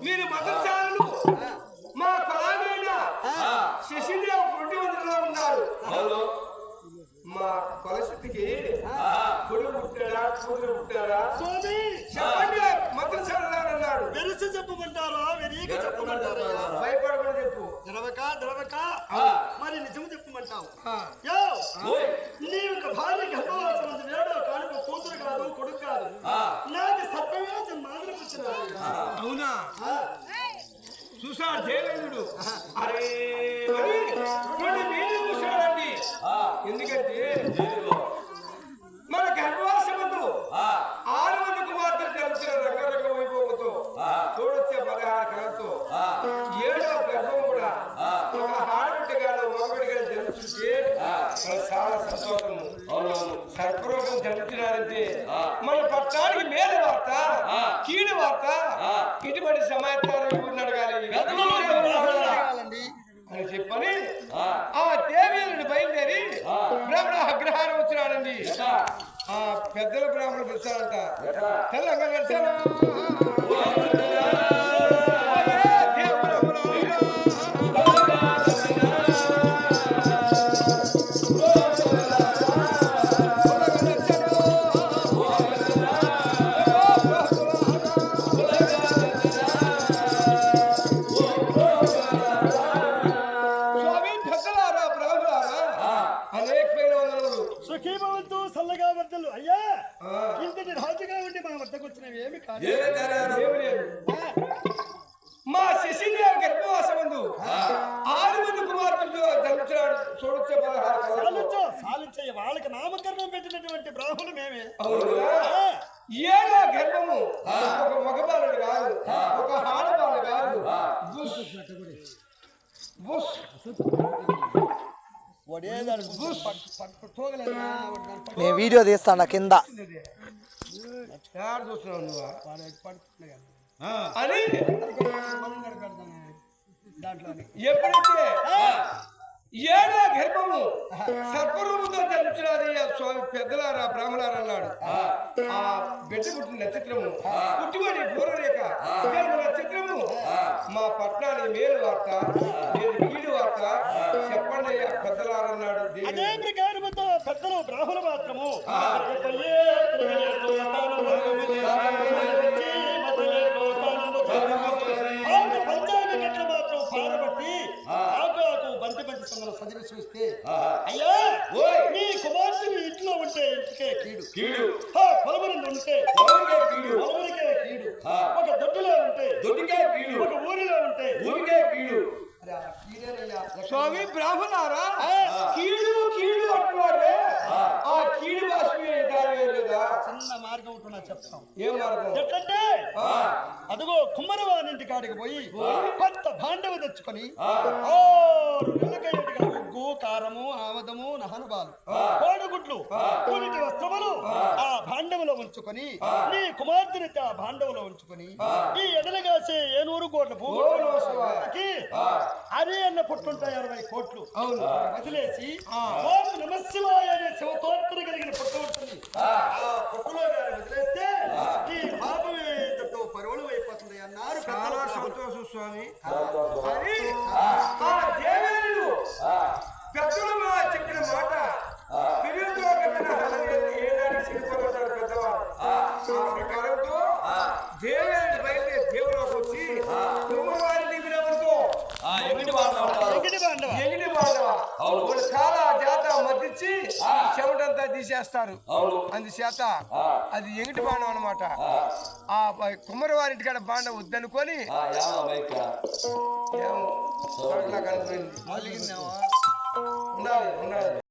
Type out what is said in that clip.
మీరు మదర్సాలను మా కులాలైన శశిదేవ్ పుట్టి మందిలో ఉన్నారు. మా పరిస్థితికి కొడుకు పుట్టారా కూతురు పుట్టారా చెప్పండి. మదర్సాలన్నాడు. వెరిసి చెప్పమంటారా వెరీక చెప్పమంటారా? భయపడకుండా చెప్పు. ద్రవక మరి నిజం చెప్పమంటావు. నీ యొక్క భార్య గర్భవాసం వేడో కానుక కూతురు కాదు కొడుకు కాదు. నాకు సత్యవేదం మాదిరిపుచ్చిన. అవునా? చూసాడు దేవేంద్రుడు. అరే చూసాడండి. ఎందుకంటే మన గర్భవాసమందు 6 మంది కుమార్తెలు జరుగుతున్న రకరకాల వైభవంతో చూడొచ్చే 16 కళతో 7వ గర్భం కూడా ఒక ఆడబిడ్డగాను మగబిడ్డగాను జరుగుతుంటే చాలా సంతోషము. సర్పరోగం జరుగుతున్నారంటే మన పట్టానికి మేలు వార్త కీడు వార్త ఇటువంటి సమాచారం ఉన్నాడు అని చెప్పని ఆ దేవేంద్రుడు బయలుదేరి బ్రాహ్మణ అగ్రహారం వచ్చినాడండి. ఆ పెద్దల బ్రాహ్మణులు పిలిచారంట. తెలంగాణ మా శశిదేవ్ గర్భవాసమందు 6 మంది కుమార్తెలు జరుగుతున్నాడు. చూడొచ్చే 16 వాళ్ళకి నామకరణం పెట్టినటువంటి బ్రాహ్మణులు మేమే. 7వ గర్భము ఒక మగబాలుడు కాదు, ఒక ఆడబాలు కాదు. నేను వీడియో తీస్తాను కింద చూస్తున్నావు నువ్వు అని. ఎప్పుడైతే 7వ గర్భము సర్పరూపంతో జరుగుతున్నది స్వామి పెద్దలారా బ్రాహ్మణారా అన్నాడు. ఆ బిడ్డ పుట్టిన నక్షత్రము పుట్టిబడి పూర్వరేఖ నక్షత్రము మా పట్నానికి మేలు వార్త నేను కీడు వార్త చెప్పండి పెద్దలారన్నాడు. అదే ప్రకారముతో పెద్దలు బ్రాహ్మణ మాత్రము చదివి చూస్తే అయ్యా నీ కుమార్తెలు ఇంట్లో ఉంటే ఇంటికే కీడు, పొలమరింది ఉంటే పొలమరికే కీడు, ఒక దొడ్డులో ఉంటే ఒక ఊరిలో ఉంటే ఊరికే కీడు. స్వామి బ్రాహ్మణారా కీడు కీడు అంటున్నారే. ఆ కీడు లేదా చిన్న మార్గం ఉంటున్నా చెప్తాం. ఏం మార్గం? ఎట్లంటే అదిగో కుమ్మరవానింటి కాడికి పోయి కొత్త భాండవ తెచ్చుకొని 6 నెలకయ్యేట్టుగా ఉగ్గు కారము ఆవదము నహనబాలు కోడిగుడ్లు కూలిటి వస్త్రములు ఆ భాండవులో ఉంచుకొని నీ కుమార్తెని ఆ భాండవులో ఉంచుకొని ఈ ఎడలగాసే 700 కోట్ల భూమికి అరే అన్న పుట్టుంటాయి 60 కోట్లు వదిలేసి ఓం నమశివాయ అనే శివతోత్ర కలిగిన పుట్టు ఉంటుంది. ఆ పుట్టులో వదిలేస్తే ఈ పాపమే ఇంతతో పరువులు అయిపోతుంది అన్నారు. చాలా సంతోషం స్వామి. అని ఆ దేవేంద్రుడు పెద్దలు చెప్పిన మాట పిల్లలతో ఏడాది సిరిపోతాడు పెద్దవాడు. ఆ ప్రకారంతో దేవేంద్రుడు బయలుదేరి దేవులోకి వచ్చి కుమ్మవారిని వినడంతో ఎగిటి బాండవ వాళ్ళు కాల జాత మద్దిచ్చి చెమటంతా తీసేస్తారు. అందుచేత అది ఎగిటి బాండం అనమాట. ఆ కుమ్మరి వారింటి కాడ బాండం వద్దనుకొని ఉండాలి.